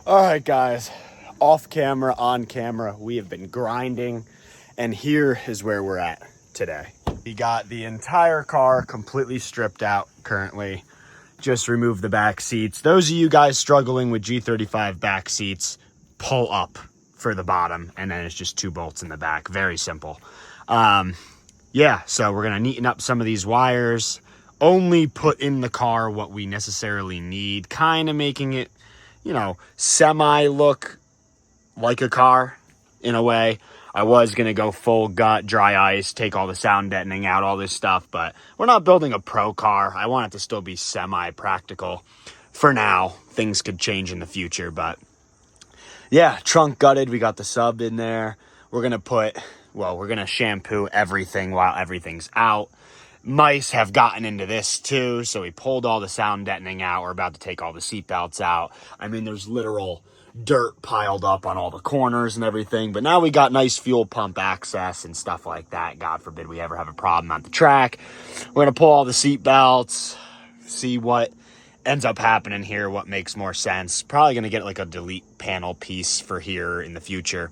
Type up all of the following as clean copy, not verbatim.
All right, guys, off camera, on camera, we have been grinding, and here is where we're at today. We got the entire car completely stripped out currently. Just removed the back seats. Those of you guys struggling with G35 back seats, pull up for the bottom, and then it's just 2 bolts in the back. Very simple. Yeah, so we're gonna neaten up some of these wires, only put in the car what we necessarily need, kind of making it, you know, semi look like a car in a way. I was going to go full gut, dry ice, take all the sound deadening out, all this stuff, but we're not building a pro car. I want it to still be semi practical for now. Things could change in the future, but yeah, trunk gutted. We got the sub in there. We're going to shampoo everything while everything's out. Mice have gotten into this too, so we pulled all the sound deadening out. We're about to take all the seat belts out. I mean, there's literal dirt piled up on all the corners and everything, but now we got nice fuel pump access and stuff like that. God forbid we ever have a problem on the track. We're going to pull all the seat belts, see what ends up happening here, what makes more sense. Probably going to get like a delete panel piece for here in the future.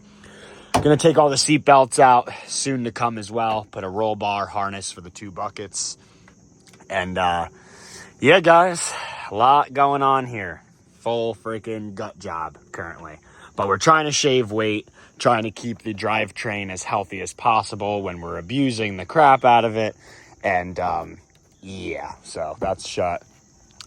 Gonna take all the seat belts out, soon to come as well. Put a roll bar harness for the 2 buckets. And yeah, guys, a lot going on here. Full freaking gut job currently. But we're trying to shave weight, trying to keep the drivetrain as healthy as possible when we're abusing the crap out of it. And yeah, so that's shut.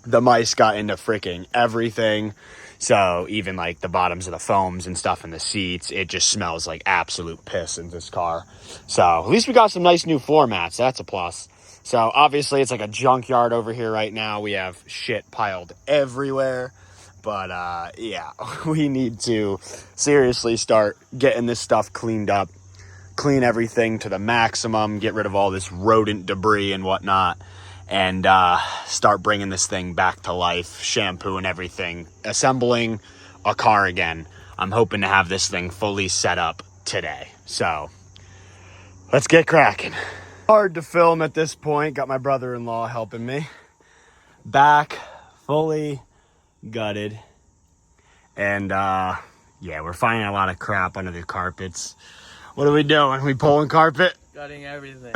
The mice got into freaking everything. So even like the bottoms of the foams and stuff in the seats, it just smells like absolute piss in this car. So at least we got some nice new floor mats. That's a plus. So obviously it's like a junkyard over here right now. We have shit piled everywhere. But yeah, we need to seriously start getting this stuff cleaned up. Clean everything to the maximum. Get rid of all this rodent debris and whatnot. And start bringing this thing back to life, shampooing everything, assembling a car again. I'm hoping to have this thing fully set up today. So let's get cracking. Hard to film at this point. Got my brother-in-law helping me. Back fully gutted. And yeah, we're finding a lot of crap under the carpets. What are we doing? We pulling carpet? Gutting everything.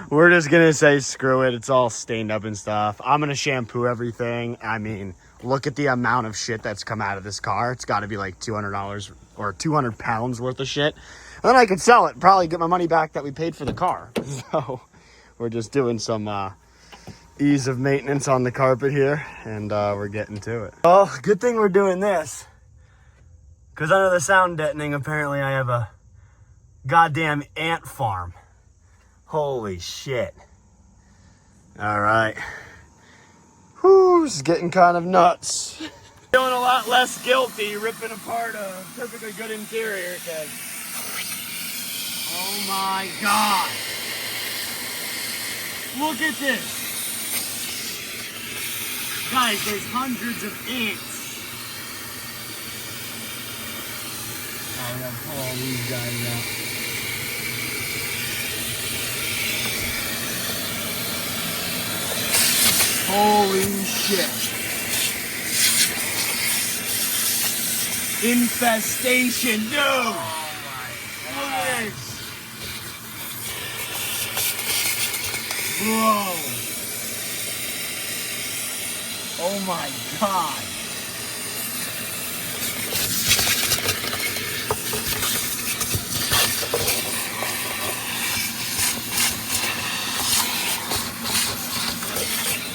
We're just gonna say screw it. It's all stained up and stuff. I'm gonna shampoo everything. I mean, look at the amount of shit that's come out of this car. It's got to be like $200 or 200 pounds worth of shit. And then I could sell it, probably get my money back that we paid for the car. So we're just doing some ease of maintenance on the carpet here, and we're getting to it. Well, good thing we're doing this, because under the sound deadening, apparently I have a goddamn ant farm. Holy shit. All right. Whew, this is getting kind of nuts. Feeling a lot less guilty ripping apart a perfectly good interior, because oh my God. Look at this. Guys, there's hundreds of ants. Oh, we gotta pull all these guys out. Holy shit. Infestation, dude. Oh my God. Look at this. Bro. Oh my God.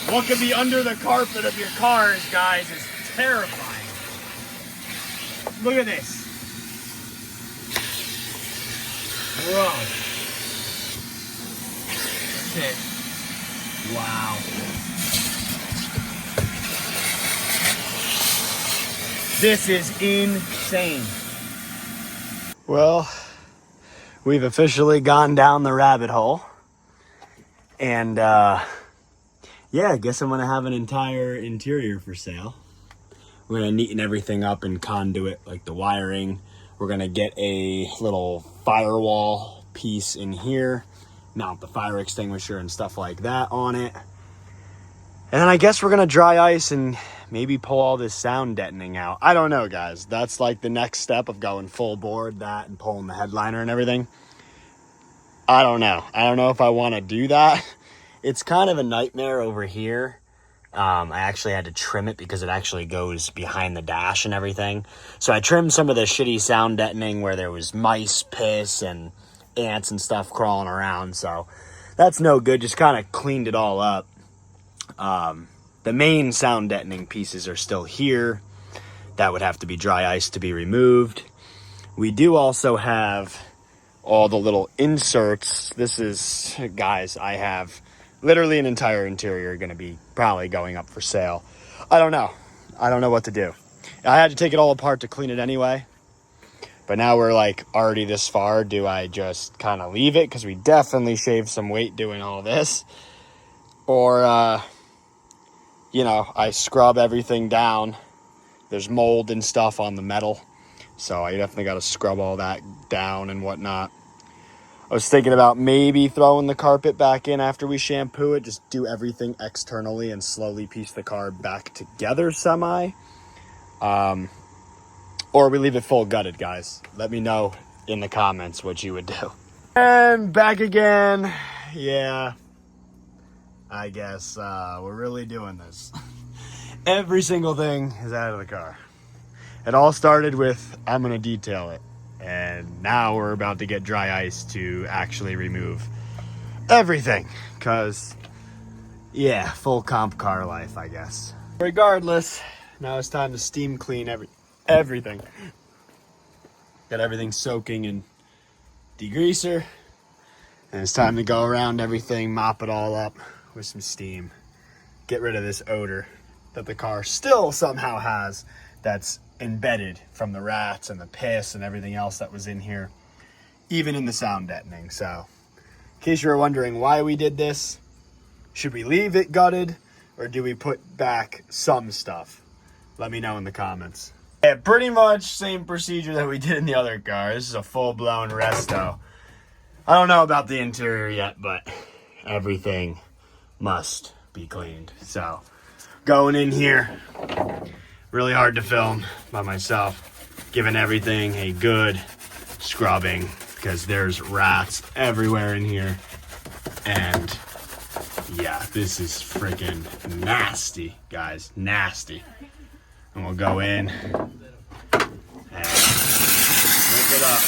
What could be under the carpet of your cars, guys, is terrifying. Look at this. Bro. Shit. Wow. This is insane. Well, we've officially gone down the rabbit hole. And, yeah, I guess I'm going to have an entire interior for sale. We're going to neaten everything up and conduit, like the wiring. We're going to get a little firewall piece in here, mount the fire extinguisher and stuff like that on it. And then I guess we're going to dry ice and maybe pull all this sound deadening out. I don't know, guys. That's like the next step of going full board, that and pulling the headliner and everything. I don't know. I don't know if I want to do that. It's kind of a nightmare over here. I actually had to trim it because it actually goes behind the dash and everything. So I trimmed some of the shitty sound deadening where there was mice, piss, and ants and stuff crawling around. So that's no good. Just kind of cleaned it all up. The main sound deadening pieces are still here. That would have to be dry ice to be removed. We do also have all the little inserts. This is, guys, I have literally an entire interior going to be probably going up for sale. I don't know. I don't know what to do. I had to take it all apart to clean it anyway. But now we're like already this far. Do I just kind of leave it? Because we definitely shaved some weight doing all this. Or, you know, I scrub everything down. There's mold and stuff on the metal. So I definitely got to scrub all that down and whatnot. I was thinking about maybe throwing the carpet back in after we shampoo it. Just do everything externally and slowly piece the car back together semi. Or we leave it full gutted, guys. Let me know in the comments what you would do. And back again. Yeah, I guess we're really doing this. Every single thing is out of the car. It all started with, I'm going to detail it. And now we're about to get dry ice to actually remove everything. Because, yeah, full comp car life, I guess. Regardless, now it's time to steam clean everything. Got everything soaking in degreaser. And it's time to go around everything, mop it all up with some steam. Get rid of this odor that the car still somehow has that's embedded from the rats and the piss and everything else that was in here, even in the sound deadening. So in case you were wondering why we did this, should we leave it gutted or do we put back some stuff? Let me know in the comments. Yeah, pretty much same procedure that we did in the other car. This is a full-blown resto. I don't know about the interior yet, but everything must be cleaned. So going in here, really hard to film by myself, giving everything a good scrubbing because there's rats everywhere in here. And yeah, this is freaking nasty, guys, nasty. And we'll go in and rip it up.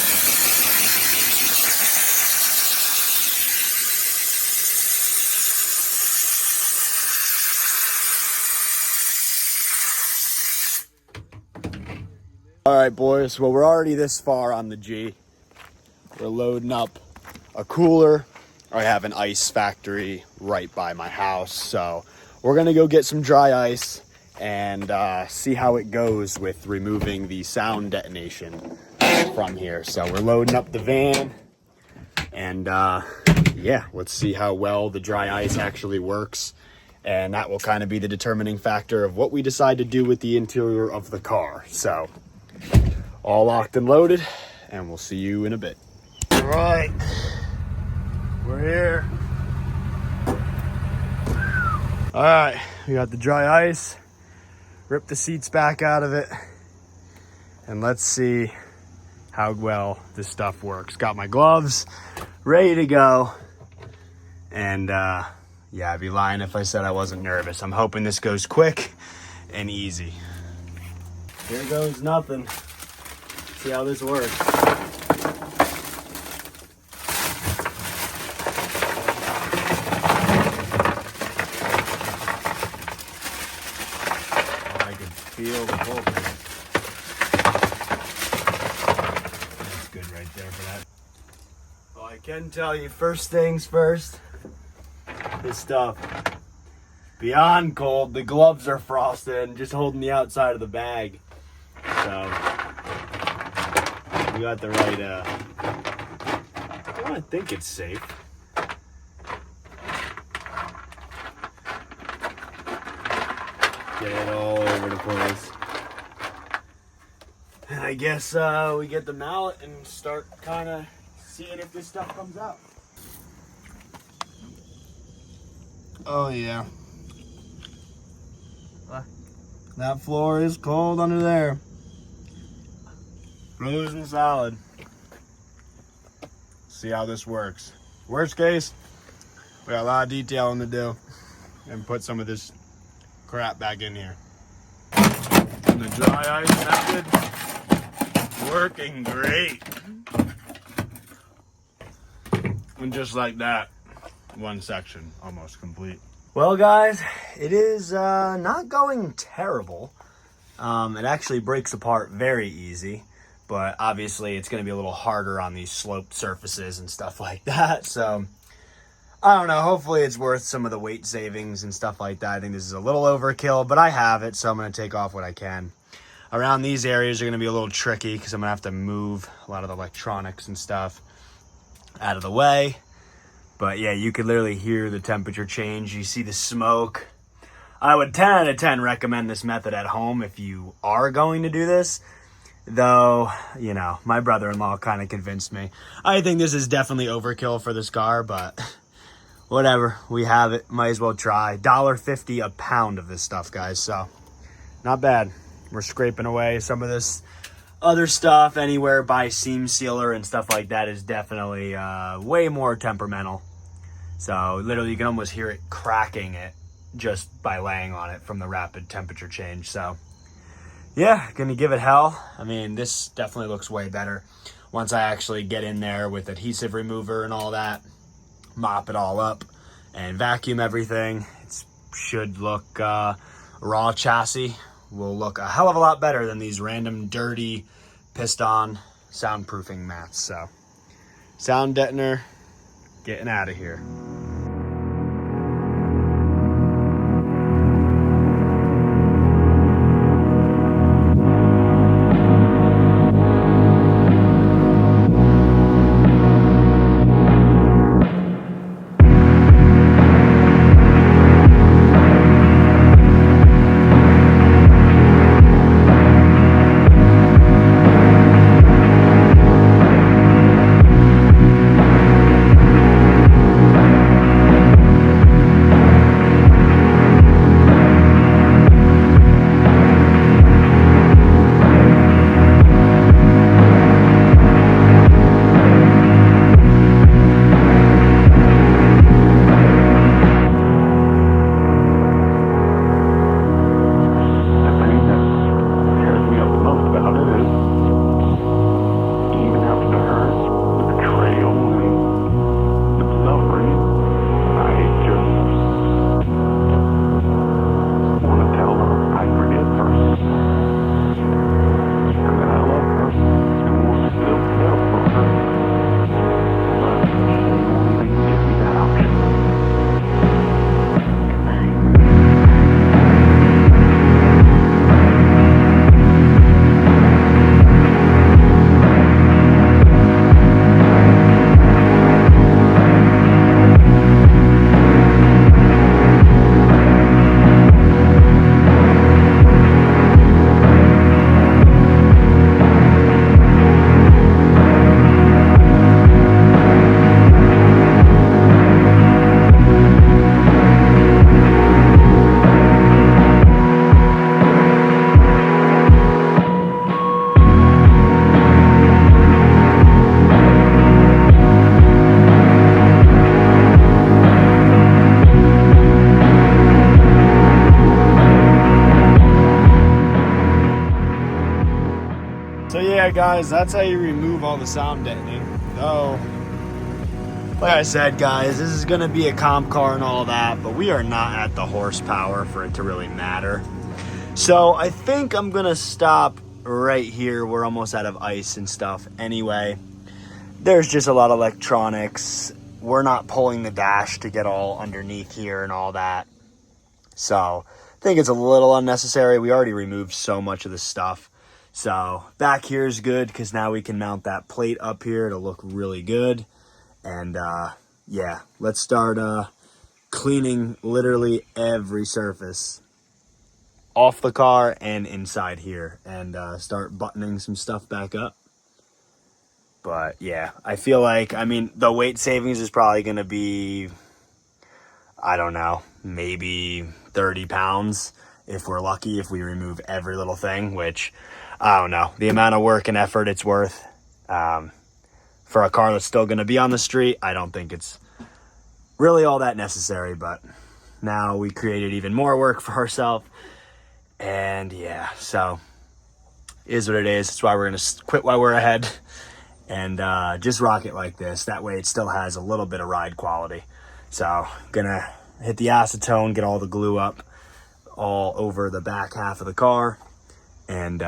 All right, boys, well, we're already this far on the G. We're loading up a cooler. I have an ice factory right by my house, so we're gonna go get some dry ice and see how it goes with removing the sound detonation from here. So we're loading up the van, and yeah, let's see how well the dry ice actually works. And that will kind of be the determining factor of what we decide to do with the interior of the car. So all locked and loaded, and we'll see you in a bit. All right, we're here. All right, we got the dry ice. Rip the seats back out of it, and let's see how well this stuff works. Got my gloves ready to go, and yeah, I'd be lying if I said I wasn't nervous. I'm hoping this goes quick and easy. Here goes nothing. See how this works. I can feel the pull. That's good right there for that. Well, I can tell you, first things first, this stuff, beyond cold. The gloves are frosted and just holding the outside of the bag. So we got the right, I think it's safe. Get it all over the place. And I guess we get the mallet and start kind of seeing if this stuff comes out. Oh yeah. That floor is cold under there. Frozen solid. See how this works. Worst case, we got a lot of detailing to do and put some of this crap back in here. And the dry ice method, working great. And just like that, one section almost complete. Well guys, it is not going terrible. It actually breaks apart very easy, but obviously it's going to be a little harder on these sloped surfaces and stuff like that. So I don't know, hopefully it's worth some of the weight savings and stuff like that. I think this is a little overkill, but I have it, so I'm going to take off what I can. Around these areas are going to be a little tricky because I'm going to have to move a lot of the electronics and stuff out of the way. But yeah, you could literally hear the temperature change. You see the smoke. I would 10 out of 10 recommend this method at home if you are going to do this. Though, you know, my brother-in-law kind of convinced me. I think this is definitely overkill for this car, but whatever. We have it. Might as well try. $1.50 a pound of this stuff, guys. So, not bad. We're scraping away some of this other stuff. Anywhere by seam sealer and stuff like that is definitely way more temperamental. So literally you can almost hear it cracking it just by laying on it from the rapid temperature change. So yeah, gonna give it hell. I mean, this definitely looks way better once I actually get in there with adhesive remover and all that, mop it all up and vacuum everything. It should look, raw chassis will look a hell of a lot better than these random dirty piston soundproofing mats. So sound deadener getting out of here. So yeah, guys, that's how you remove all the sound deadening. Though, like I said, guys, this is going to be a comp car and all that, but we are not at the horsepower for it to really matter. So I think I'm going to stop right here. We're almost out of ice and stuff anyway. There's just a lot of electronics. We're not pulling the dash to get all underneath here and all that. So I think it's a little unnecessary. We already removed so much of the stuff. So back here is good because now we can mount that plate up here to look really good. And yeah, let's start cleaning literally every surface off the car and inside here, and start buttoning some stuff back up. But yeah, I feel like, I mean, the weight savings is probably going to be, I don't know, maybe 30 pounds if we're lucky, if we remove every little thing, which I don't know. The amount of work and effort it's worth for a car that's still going to be on the street, I don't think it's really all that necessary, but now we created even more work for ourselves. And yeah, so is what it is. That's why we're going to quit while we're ahead and just rock it like this. That way it still has a little bit of ride quality. So gonna hit the acetone, get all the glue up all over the back half of the car, and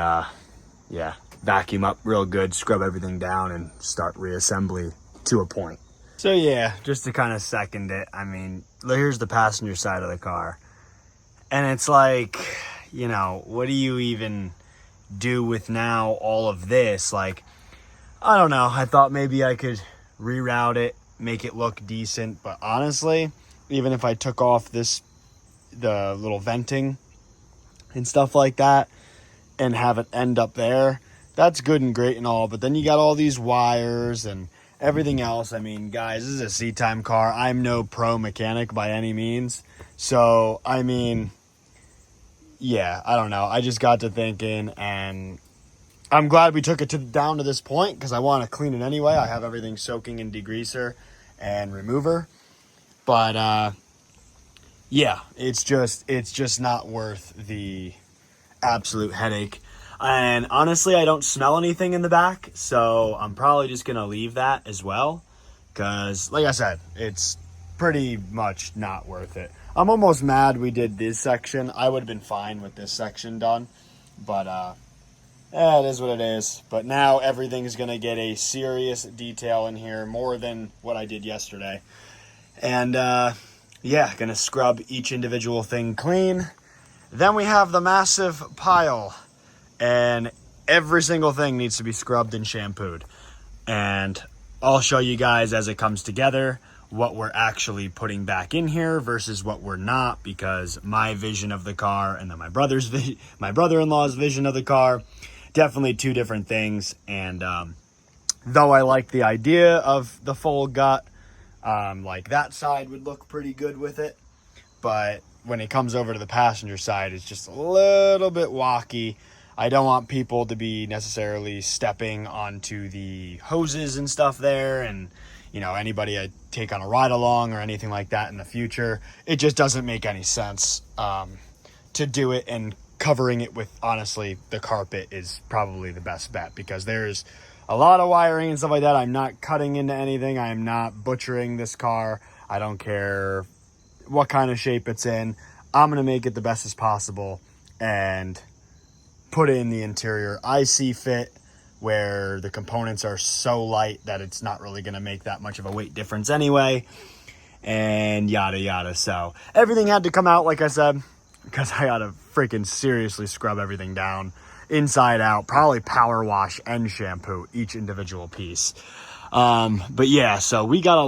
yeah, vacuum up real good, scrub everything down, and start reassembly to a point. So yeah, just to kind of second it, I mean, here's the passenger side of the car, and it's like, you know, what do you even do with now all of this? Like, I don't know, I thought maybe I could reroute it, make it look decent, but honestly, even if I took off the little venting and stuff like that and have it end up there, that's good and great and all, but then you got all these wires and everything else. I mean, guys, this is a seat-time car. I'm no pro mechanic by any means, so I mean, yeah, I don't know, I just got to thinking, and I'm glad we took it down to this point, because I want to clean it anyway. I have everything soaking in degreaser and remover, but yeah, it's just not worth the absolute headache. And honestly, I don't smell anything in the back, so I'm probably just gonna leave that as well, because like I said, it's pretty much not worth it. I'm almost mad we did this section. I would have been fine with this section done, but it is what it is. But now everything's gonna get a serious detail in here, more than what I did yesterday. And yeah, gonna scrub each individual thing clean. Then we have the massive pile, and every single thing needs to be scrubbed and shampooed. And I'll show you guys as it comes together what we're actually putting back in here versus what we're not, because my vision of the car and then my brother-in-law's vision of the car, definitely two different things. And though I like the idea of the full gut, like that side would look pretty good with it, but when it comes over to the passenger side, it's just a little bit wacky. I don't want people to be necessarily stepping onto the hoses and stuff there, and you know, anybody I take on a ride along or anything like that in the future. It just doesn't make any sense to do it, and covering it with, honestly, the carpet is probably the best bet, because there's a lot of wiring and stuff like that. I'm not cutting into anything. I am not butchering this car. I don't care what kind of shape it's in. I'm going to make it the best as possible and put in the interior I see fit, where the components are so light that it's not really going to make that much of a weight difference anyway, and yada yada. So everything had to come out, like I said, because I got to freaking seriously scrub everything down inside out, probably power wash and shampoo each individual piece. But yeah, so we got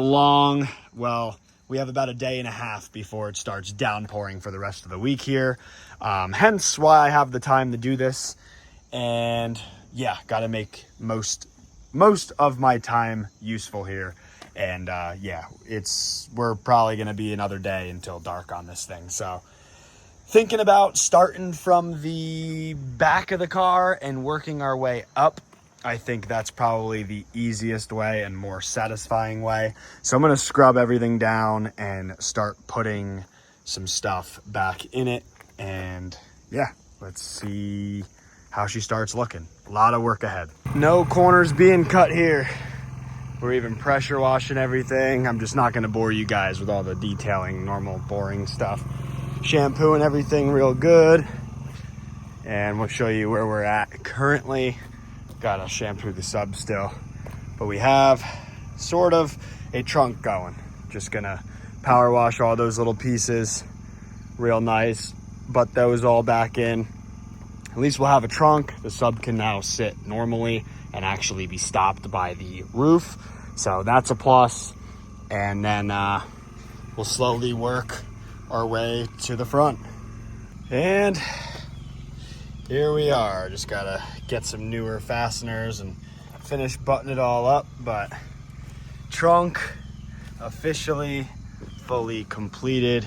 we have about a day and a half before it starts downpouring for the rest of the week here. Hence why I have the time to do this. And yeah, got to make most of my time useful here. And yeah, we're probably going to be another day until dark on this thing. So thinking about starting from the back of the car and working our way up. I think that's probably the easiest way and more satisfying way. So I'm going to scrub everything down and start putting some stuff back in it. And yeah, let's see how she starts looking. A lot of work ahead. No corners being cut here. We're even pressure washing everything. I'm just not going to bore you guys with all the detailing, normal boring stuff. Shampooing everything real good. And we'll show you where we're at currently. Gotta shampoo the sub still, but we have sort of a trunk going. Just gonna power wash all those little pieces real nice, butt those all back in. At least we'll have a trunk. The sub can now sit normally and actually be stopped by the roof, so that's a plus. And then we'll slowly work our way to the front. And here we are. Just gotta get some newer fasteners and finish buttoning it all up, but trunk officially fully completed.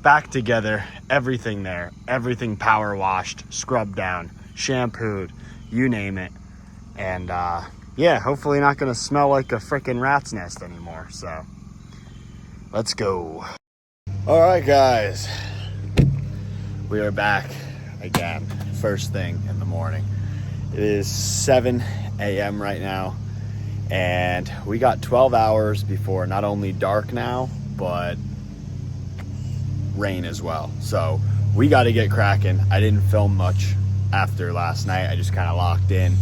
back together, everything there, everything power washed, scrubbed down, shampooed, you name it. And yeah, hopefully not gonna smell like a freaking rat's nest anymore. So let's go. All right, guys, we are back again, first thing in the morning. It is 7 a.m. right now, and we got 12 hours before not only dark now, but rain as well. So we got to get cracking. I didn't film much after last night. I just kind of locked in.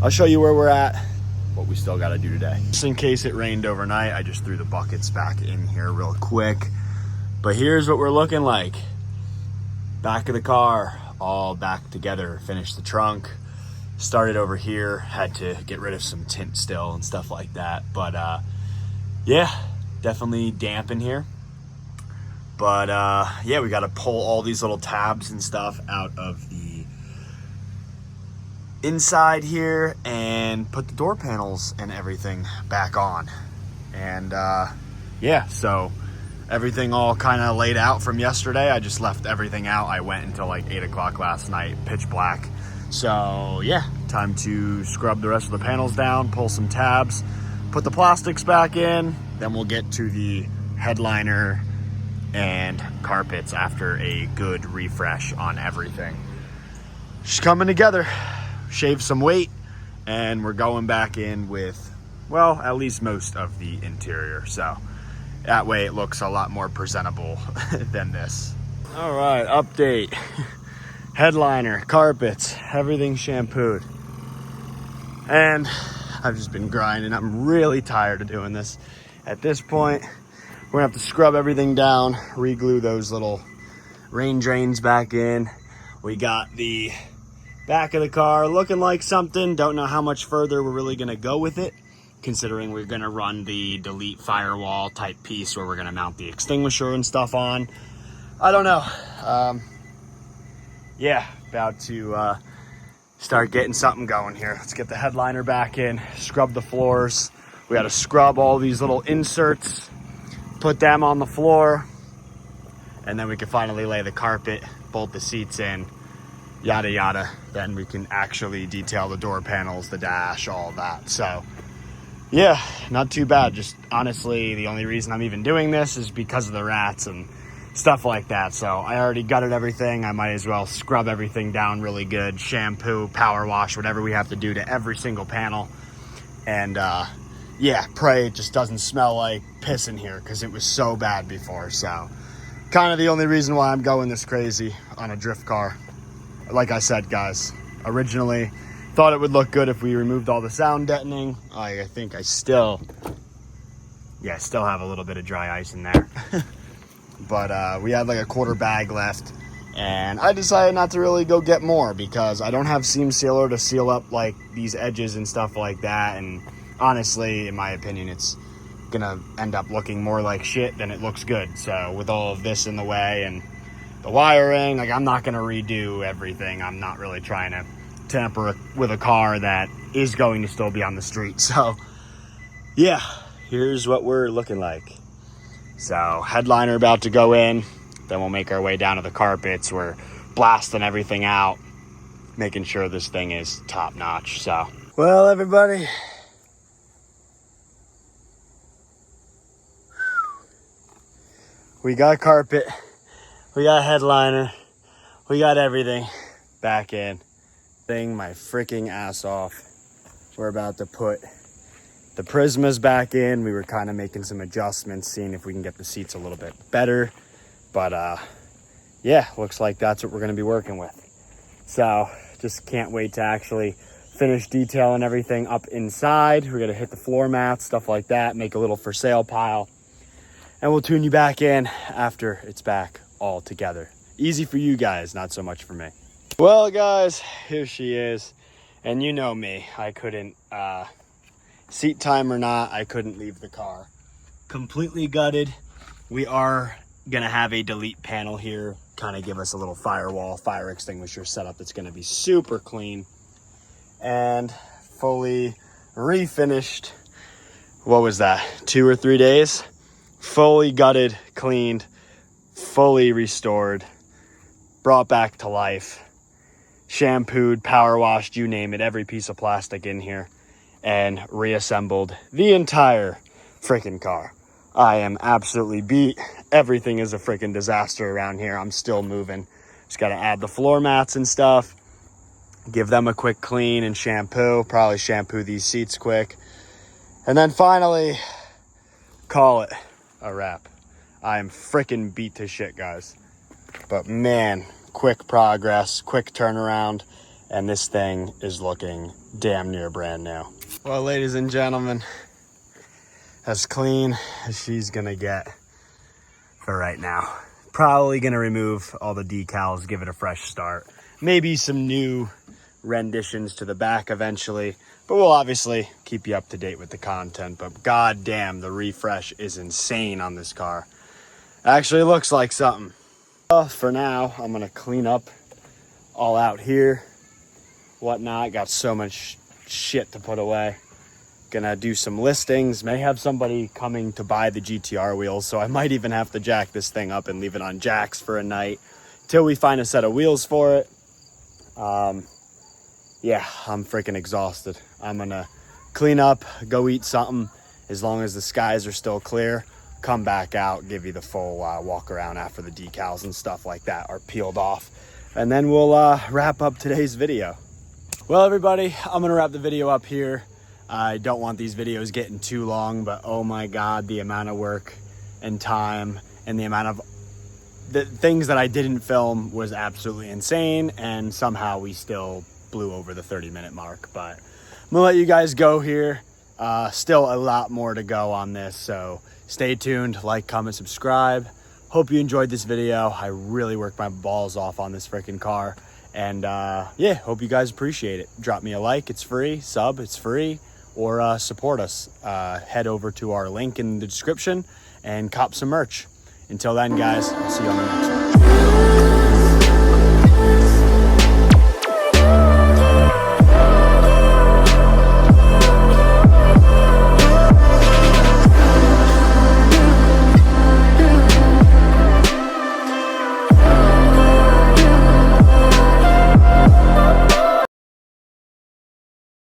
I'll show you where we're at, what we still got to do today. Just in case it rained overnight, I just threw the buckets back in here real quick. But here's what we're looking like. Back of the car, all back together. Finished the trunk. Started over here. Had to get rid of some tint still and stuff like that. But yeah, definitely damp in here. But yeah, we got to pull all these little tabs and stuff out of the inside here and put the door panels and everything back on. And yeah, so everything all kind of laid out from yesterday. I just left everything out. I went until like 8 o'clock last night, pitch black. So yeah, time to scrub the rest of the panels down, pull some tabs, put the plastics back in. Then we'll get to the headliner and carpets after a good refresh on everything. Just coming together, shave some weight, and we're going back in with, well, at least most of the interior. So that way it looks a lot more presentable than this. All right, update. Headliner, carpets, everything shampooed. And I've just been grinding. I'm really tired of doing this. At this point, we're gonna have to scrub everything down, re-glue those little rain drains back in. We got the back of the car looking like something. Don't know how much further we're really gonna go with it, considering we're gonna run the delete firewall type piece where we're gonna mount the extinguisher and stuff on. I don't know. Yeah, about to start getting something going here. Let's get the headliner back in, scrub the floors. We gotta scrub all these little inserts, put them on the floor, and then we can finally lay the carpet, bolt the seats in, yada yada. Then we can actually detail the door panels, the dash, all that. So yeah, not too bad. Just honestly, the only reason I'm even doing this is because of the rats and stuff like that. So I already gutted everything. I might as well scrub everything down really good, shampoo, power wash, whatever we have to do to every single panel. And yeah, pray it just doesn't smell like piss in here, because it was so bad before. So kind of the only reason why I'm going this crazy on a drift car. Like I said, guys, originally thought it would look good if we removed all the sound deadening. I think I still have a little bit of dry ice in there. But we had like a quarter bag left, and I decided not to really go get more because I don't have seam sealer to seal up like these edges and stuff like that. And honestly, in my opinion, it's gonna end up looking more like shit than it looks good. So with all of this in the way and the wiring, like, I'm not gonna redo everything. I'm not really trying to tamper with a car that is going to still be on the street. So yeah, here's what we're looking like. So headliner about to go in, then we'll make our way down to the carpets. We're blasting everything out, making sure this thing is top notch. So, well, everybody, we got carpet, we got headliner, we got everything back in. Thing my freaking ass off. We're about to put the Prismas back in. We were kind of making some adjustments, seeing if we can get the seats a little bit better. But yeah, looks like that's what we're going to be working with. So just can't wait to actually finish detailing everything up inside. We're going to hit the floor mats, stuff like that, make a little for sale pile. And we'll tune you back in after it's back all together. Easy for you guys, not so much for me. Well, guys, here she is. And you know me, I couldn't, seat time or not, I couldn't leave the car. Completely gutted. We are gonna have a delete panel here, kind of give us a little firewall, fire extinguisher setup that's gonna be super clean. And fully refinished, what was that, 2 or 3 days? Fully gutted, cleaned, fully restored, brought back to life, shampooed, power washed, you name it, every piece of plastic in here, and reassembled the entire freaking car. I am absolutely beat. Everything is a freaking disaster around here. I'm still moving. Just got to add the floor mats and stuff, give them a quick clean and shampoo, probably shampoo these seats quick, and then finally call it a wrap. I am freaking beat to shit, guys. But man, quick progress, quick turnaround, and this thing is looking damn near brand new. Well, ladies and gentlemen, as clean as she's gonna get for right now. Probably gonna remove all the decals, give it a fresh start. Maybe some new renditions to the back eventually, but we'll obviously keep you up to date with the content. But goddamn, the refresh is insane on this car. Actually looks like something. For now, I'm gonna clean up all out here, whatnot. Got so much shit to put away. Gonna do some listings, may have somebody coming to buy the GTR wheels, so I might even have to jack this thing up and leave it on jacks for a night till we find a set of wheels for it. Yeah, I'm freaking exhausted. I'm gonna clean up, go eat something. As long as the skies are still clear, come back out, give you the full walk around after the decals and stuff like that are peeled off, and then we'll wrap up today's video. Well, everybody, I'm gonna wrap the video up here. I don't want these videos getting too long, but oh my God, the amount of work and time and the amount of the things that I didn't film was absolutely insane. And somehow we still blew over the 30-minute mark, but I'm gonna let you guys go here. Still a lot more to go on this. So stay tuned, like, comment, subscribe. Hope you enjoyed this video. I really worked my balls off on this freaking car. And yeah, hope you guys appreciate it. Drop me a like, it's free. Sub, it's free. Or support us. Head over to our link in the description and cop some merch. Until then, guys, I'll see you on the next one.